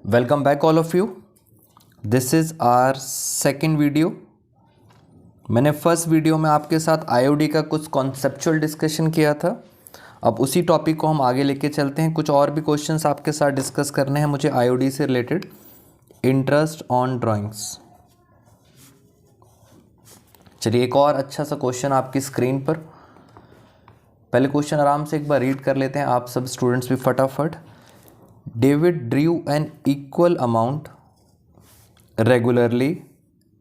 Welcome back all of you. This is our second video. मैंने first video में आपके साथ आईओडी का कुछ कॉन्सेप्चुअल डिस्कशन किया था। अब उसी टॉपिक को हम आगे लेके चलते हैं। कुछ और भी क्वेश्चंस आपके साथ डिस्कस करने हैं मुझे आईओडी से रिलेटेड। Interest on drawings. चलिए एक और अच्छा सा क्वेश्चन आपकी स्क्रीन पर। पहले क्वेश्चन आराम से एक बार रीड कर लेते हैं आप सब स्टूडेंट्स भी फटाफट। David drew an equal amount regularly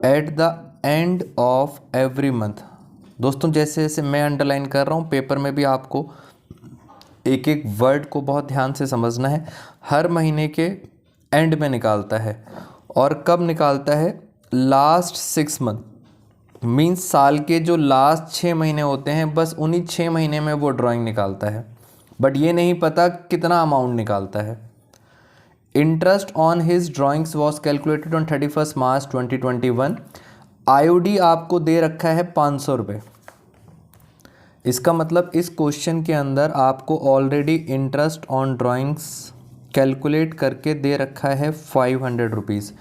at the end of every month। दोस्तों जैसे जैसे मैं अंडरलाइन कर रहा हूँ पेपर में भी आपको एक एक वर्ड को बहुत ध्यान से समझना है। हर महीने के एंड में निकालता है और कब निकालता है? लास्ट 6 मंथ मीन्स साल के जो लास्ट 6 महीने होते हैं बस उन्हीं 6 महीने में वो ड्राइंग निकालता है, बट ये नहीं पता कितना अमाउंट निकालता है। Interest on his drawings was calculated on 31 March 2021। IOD आपको दे रखा है 500 रुपये। इसका मतलब इस क्वेश्चन के अंदर आपको already interest on drawings calculate करके दे रखा है 500 रुपीज़।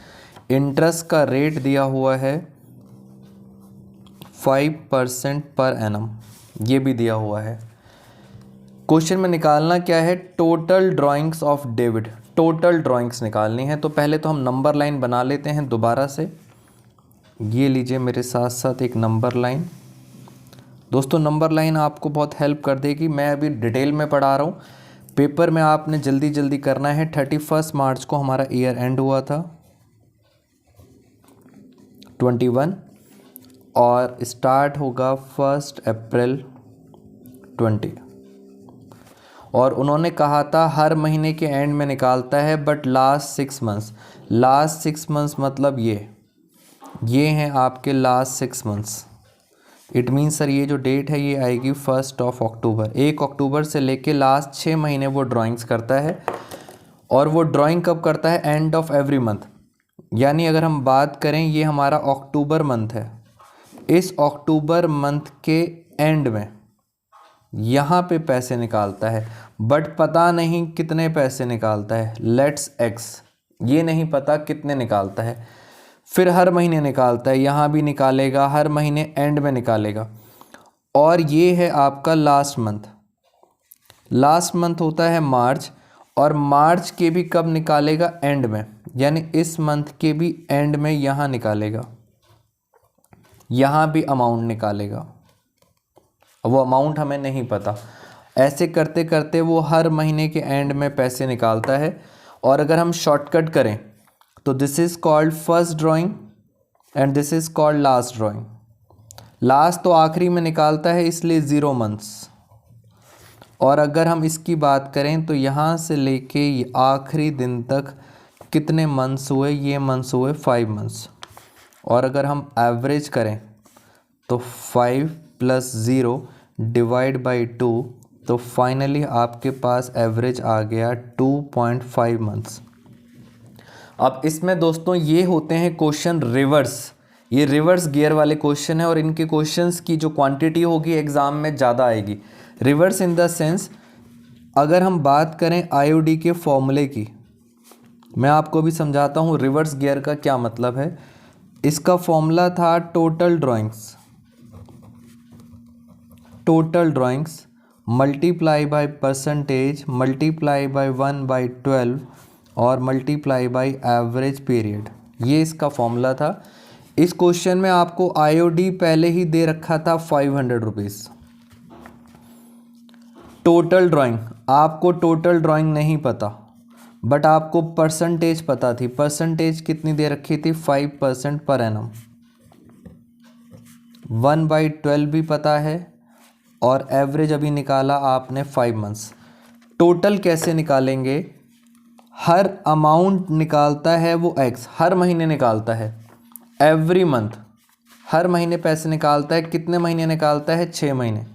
इंटरेस्ट का रेट दिया हुआ है 5% पर एनम, ये भी दिया हुआ है। क्वेश्चन में निकालना क्या है? Total drawings of David. Total drawings निकालनी है तो पहले तो हम नंबर लाइन बना लेते हैं दोबारा से। ये लीजिए मेरे साथ साथ एक नंबर लाइन। दोस्तों नंबर लाइन आपको बहुत हेल्प कर देगी। मैं अभी डिटेल में पढ़ा रहा हूँ, पेपर में आपने जल्दी जल्दी करना है। 31 मार्च को हमारा ईयर एंड हुआ था 21 और स्टार्ट होगा 1 अप्रैल 20। और उन्होंने कहा था हर महीने के एंड में निकालता है, but last 6 months. Last 6 months मतलब ये हैं आपके last 6 months. It means sir ये जो डेट है ये आएगी 1 अक्टूबर। 1 अक्टूबर से लेके लास्ट 6 महीने वो ड्राइंग्स करता है। और वो ड्राइंग कब करता है? End of every month. यानी अगर हम बात करें ये हमारा अक्टूबर मंथ है, इस अक्टूबर मंथ के एंड में यहाँ पे पैसे निकालता है, बट पता नहीं कितने पैसे निकालता है। लेट्स एक्स, ये नहीं पता कितने निकालता है। फिर हर महीने निकालता है, यहाँ भी निकालेगा, हर महीने एंड में निकालेगा। और ये है आपका लास्ट मंथ। लास्ट मंथ होता है मार्च, और मार्च के भी कब निकालेगा? एंड में, यानी इस मंथ के भी एंड में यहाँ निकालेगा, यहाँ भी अमाउंट निकालेगा। वो अमाउंट हमें नहीं पता। ऐसे करते करते वो हर महीने के एंड में पैसे निकालता है। और अगर हम शॉर्टकट करें तो this is called first drawing and this is called last drawing. Last तो आखिरी में निकालता है इसलिए 0 मंथ्स। और अगर हम इसकी बात करें तो यहाँ से लेके आखिरी दिन तक कितने मंथ्स हुए? ये मंथ्स हुए 5 मंथ्स। और अगर हम एवरेज करें तो 5 + 0 डिवाइड बाई 2, तो फाइनली आपके पास एवरेज आ गया 2.5 मंथ्स। अब इसमें दोस्तों ये होते हैं क्वेश्चन रिवर्स। ये रिवर्स गियर वाले क्वेश्चन है और इनके क्वेश्चंस की जो क्वांटिटी होगी एग्ज़ाम में ज़्यादा आएगी। रिवर्स इन द सेंस, अगर हम बात करें आईओडी के फॉर्मूले की, मैं आपको भी समझाता हूँ रिवर्स गियर का क्या मतलब है। इसका फॉर्मूला था total drawings multiply by percentage multiply by 1/12 और मल्टीप्लाई बाय एवरेज पीरियड। ये इसका फॉर्मूला था। इस क्वेश्चन में आपको आईओडी पहले ही दे रखा था 500 रुपीज़। टोटल ड्राइंग, आपको टोटल ड्राइंग नहीं पता, बट आपको परसेंटेज पता थी। परसेंटेज कितनी दे रखी थी? 5% पर एनम। 1/12 भी पता है और एवरेज अभी निकाला आपने 5 मंथ्स। टोटल कैसे निकालेंगे? हर अमाउंट निकालता है वो एक्स, हर महीने निकालता है। एवरी मंथ, हर महीने पैसे निकालता है। कितने महीने निकालता है? 6 महीने।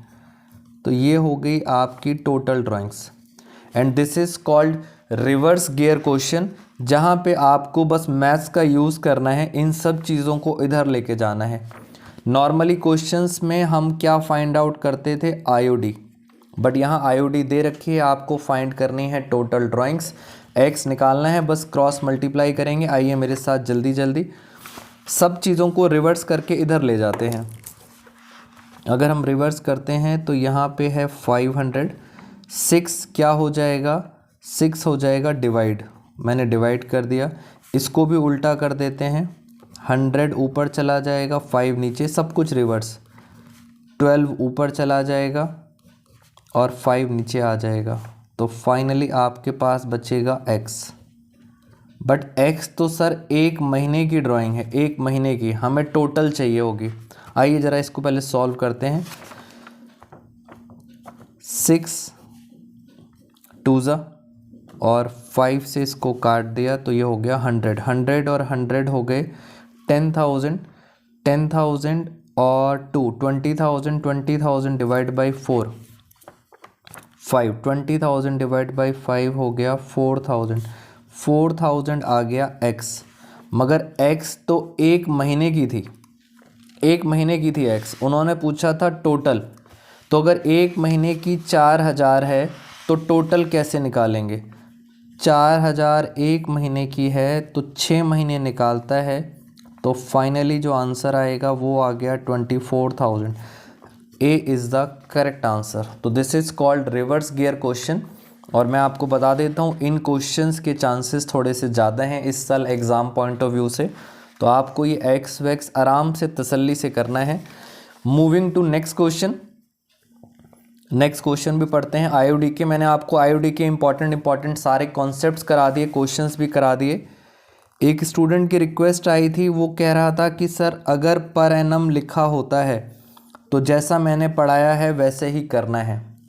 तो ये हो गई आपकी total drawings. And this is called reverse gear question, जहाँ पे आपको बस मैथ्स का यूज़ करना है, इन सब चीज़ों को इधर लेके जाना है। नॉर्मली क्वेश्चंस में हम क्या फाइंड आउट करते थे? आईओडी, बट यहाँ आईओडी दे रखी है, आपको फाइंड करनी है टोटल ड्राइंग्स। एक्स निकालना है, बस क्रॉस मल्टीप्लाई करेंगे। आइए मेरे साथ जल्दी जल्दी सब चीज़ों को रिवर्स करके इधर ले जाते हैं। अगर हम रिवर्स करते हैं तो यहाँ पे है 500, 6 क्या हो जाएगा, 6 हो जाएगा डिवाइड, मैंने डिवाइड कर दिया। इसको भी उल्टा कर देते हैं, 100 ऊपर चला जाएगा, 5 नीचे, सब कुछ रिवर्स। 12 ऊपर चला जाएगा और 5 नीचे आ जाएगा। तो फाइनली आपके पास बचेगा x। बट x तो सर 1 महीने की ड्राइंग है, 1 महीने की, हमें टोटल चाहिए होगी। आइए ज़रा इसको पहले सॉल्व करते हैं। 6 2 और 5 से इसको काट दिया तो ये हो गया 100, 100 और 100 हो गए 10,000, 10,000 और 2 20,000, 20,000 डिवाइड बाई 4 5, 20,000 डिवाइड बाई 5 हो गया 4,000, 4,000 आ गया x। मगर x तो 1 महीने की थी, 1 महीने की थी x, उन्होंने पूछा था टोटल। तो अगर 1 महीने की 4,000 है तो टोटल कैसे निकालेंगे। 4,000 1 महीने की है तो 6 महीने निकालता है। तो फाइनली जो आंसर आएगा वो आ गया 24,000। A is the correct answer. तो this is called reverse gear question. और मैं आपको बता देता हूँ इन क्वेश्चंस के चांसेस थोड़े से ज़्यादा हैं इस साल एग्ज़ाम पॉइंट ऑफ व्यू से। तो आपको ये एक्स वैक्स आराम से तसल्ली से करना है। Moving to next question. Next question भी पढ़ते हैं। आईओडी के, मैंने आपको आईओडी के इंपॉर्टेंट सारे कॉन्सेप्ट्स करा दिए, क्वेश्चंस भी करा दिए। एक स्टूडेंट की रिक्वेस्ट आई थी, वो कह रहा था कि सर अगर पर एनम लिखा होता है तो जैसा मैंने पढ़ाया है वैसे ही करना है।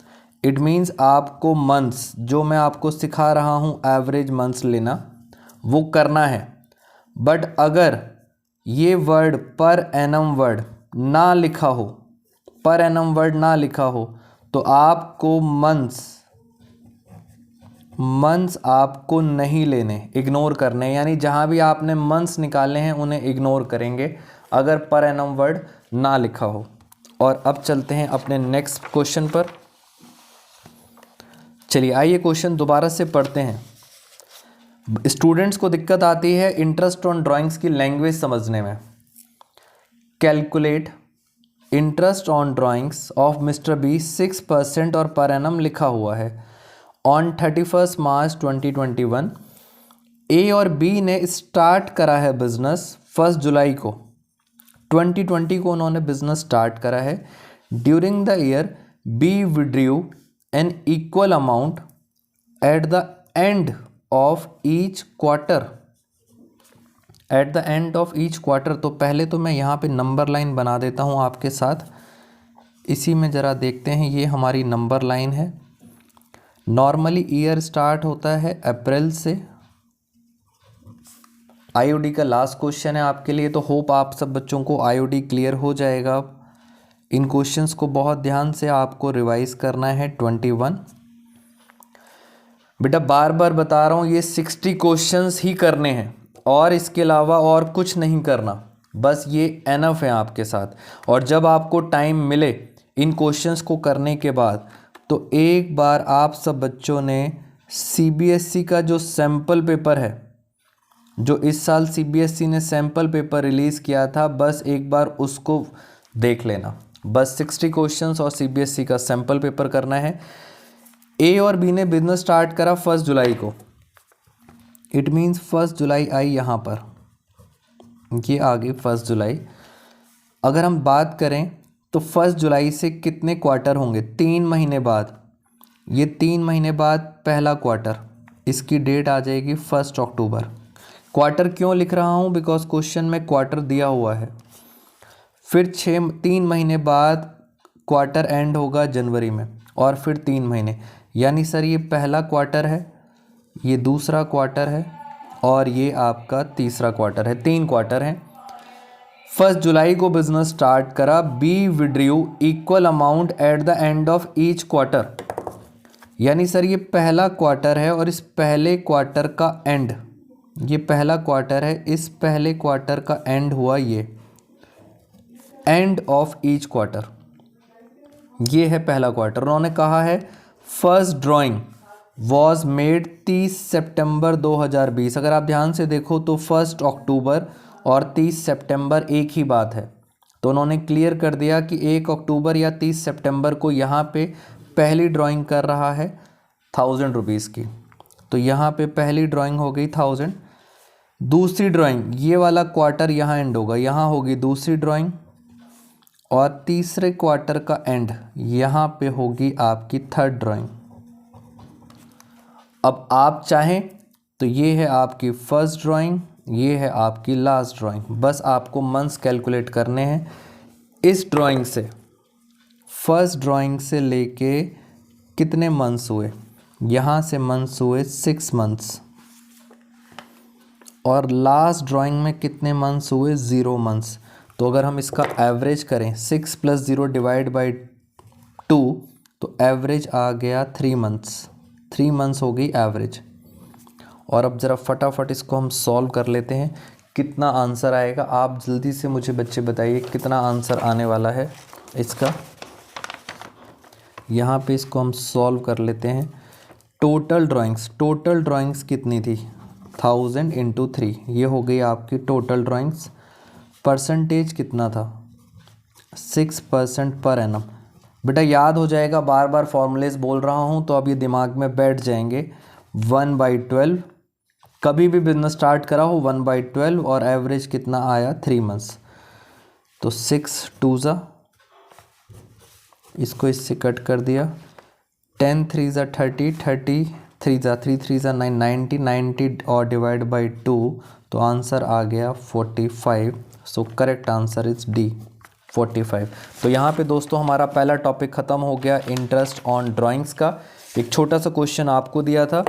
इट मीन्स आपको मंथ्स, जो मैं आपको सिखा रहा हूँ एवरेज मंथ्स लेना, वो करना है। बट अगर ये वर्ड पर एनम वर्ड ना लिखा हो, पर एनम वर्ड ना लिखा हो तो आपको मंथ्स आपको नहीं लेने, इग्नोर करने। यानी जहाँ भी आपने मंथ्स निकाले हैं उन्हें इग्नोर करेंगे अगर पर एनम वर्ड ना लिखा हो। और अब चलते हैं अपने नेक्स्ट क्वेश्चन पर। चलिए आइए क्वेश्चन दोबारा से पढ़ते हैं। स्टूडेंट्स को दिक्कत आती है इंटरेस्ट ऑन ड्राइंग्स की लैंग्वेज समझने में। Calculate interest on drawings of mister B 6% और पर एनम लिखा हुआ है। ऑन 31 मार्च 2021 ए और बी ने स्टार्ट करा है बिजनेस 1 जुलाई को, 2020 को उन्होंने बिजनेस स्टार्ट करा है। During the year B withdrew an equal amount at the end of each quarter, at the end of each quarter. तो पहले तो मैं यहाँ पे नंबर लाइन बना देता हूँ आपके साथ, इसी में ज़रा देखते हैं। ये हमारी नंबर लाइन है। नॉर्मली ईयर स्टार्ट होता है अप्रैल से। आईओडी का लास्ट क्वेश्चन है आपके लिए, तो होप आप सब बच्चों को आईओडी क्लियर हो जाएगा। इन क्वेश्चंस को बहुत ध्यान से आपको रिवाइज करना है। 21 बेटा बार बार बता रहा हूँ, ये 60 क्वेश्चंस ही करने हैं और इसके अलावा और कुछ नहीं करना, बस ये एनफ है आपके साथ। और जब आपको टाइम मिले इन क्वेश्चंस को करने के बाद तो एक बार आप सब बच्चों ने सीबीएसई का जो सैम्पल पेपर है, जो इस साल सीबीएसई ने सैम्पल पेपर रिलीज़ किया था, बस एक बार उसको देख लेना। बस 60 क्वेश्चंस और सीबीएसई का सैम्पल पेपर करना है। ए और बी ने बिजनेस स्टार्ट करा 1 जुलाई को। इट मीन्स 1 जुलाई आई यहाँ पर, ये आ गई 1 जुलाई। अगर हम बात करें तो 1 जुलाई से कितने क्वार्टर होंगे, 3 महीने बाद। ये 3 महीने बाद पहला क्वार्टर, इसकी डेट आ जाएगी 1 अक्टूबर। क्वार्टर क्यों लिख रहा हूँ, बिकॉज क्वेश्चन में क्वार्टर दिया हुआ है। फिर 3 महीने बाद क्वार्टर एंड होगा जनवरी में, और फिर 3 महीने। यानी सर ये पहला क्वार्टर है, ये दूसरा क्वार्टर है और ये आपका तीसरा क्वार्टर है। 3 क्वार्टर हैं। 1 जुलाई को बिजनेस स्टार्ट करा। B withdrew equal amount at the end of each quarter. यानी सर ये पहला क्वार्टर है और इस पहले क्वार्टर का एंड, ये पहला क्वार्टर है, इस पहले क्वार्टर का एंड हुआ ये एंड ऑफ ईच क्वार्टर। ये है पहला क्वार्टर। उन्होंने कहा है फर्स्ट ड्राइंग वॉज मेड 30 सितंबर 2020। अगर आप ध्यान से देखो तो 1 अक्टूबर और 30 सितंबर एक ही बात है, तो उन्होंने क्लियर कर दिया कि 1 अक्टूबर या 30 सितंबर को यहाँ पे पहली ड्राइंग कर रहा है 1000 रुपीज़ की, तो यहाँ पे पहली ड्राइंग हो गई 1000। दूसरी ड्राइंग ये वाला क्वार्टर यहाँ एंड होगा, यहाँ होगी दूसरी ड्राइंग, और तीसरे क्वार्टर का एंड यहाँ पे होगी आपकी थर्ड ड्राइंग। अब आप चाहें तो ये है आपकी फर्स्ट ड्राइंग, ये है आपकी लास्ट ड्राइंग, बस आपको मंथ्स कैलकुलेट करने हैं। इस ड्राइंग से, फर्स्ट ड्राइंग से लेके कितने मंथ्स हुए, यहाँ से मंथ्स हुए 6 मंथ्स, और लास्ट ड्राइंग में कितने मंथ्स हुए 0 मंथ्स। तो अगर हम इसका एवरेज करें 6 + 0 डिवाइड बाई 2, तो एवरेज आ गया 3 मंथ्स, 3 मंथ्स हो गई एवरेज। और अब ज़रा फटाफट इसको हम सॉल्व कर लेते हैं, कितना आंसर आएगा। आप जल्दी से मुझे बच्चे बताइए कितना आंसर आने वाला है इसका। यहाँ पे इसको हम सॉल्व कर लेते हैं। टोटल ड्राइंग्स कितनी थी, 1000 × 3, ये हो गई आपकी टोटल ड्राइंग्स। परसेंटेज कितना था, 6% पर एनम। बेटा याद हो जाएगा, बार बार फॉर्मूलेस बोल रहा हूँ तो अब ये दिमाग में बैठ जाएंगे। 1/12, कभी भी बिजनेस स्टार्ट करा हो 1/12, और एवरेज कितना आया 3 मंथ्स। तो 6 2 ज़ा, इसको इससे कट कर दिया, 10 3 ज़ा 30, 30 3 ज़ा 3 3 ज़ा 9, 90 90 और डिवाइड बाई 2, तो आंसर आ गया 45। So correct answer is D, 45। तो यहाँ पे दोस्तों हमारा पहला टॉपिक ख़त्म हो गया, इंटरेस्ट ऑन ड्राइंग्स का। एक छोटा सा क्वेश्चन आपको दिया था,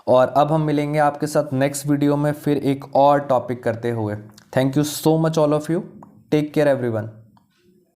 और अब हम मिलेंगे आपके साथ नेक्स्ट वीडियो में फिर एक और टॉपिक करते हुए। Thank you so much all of you, take care everyone.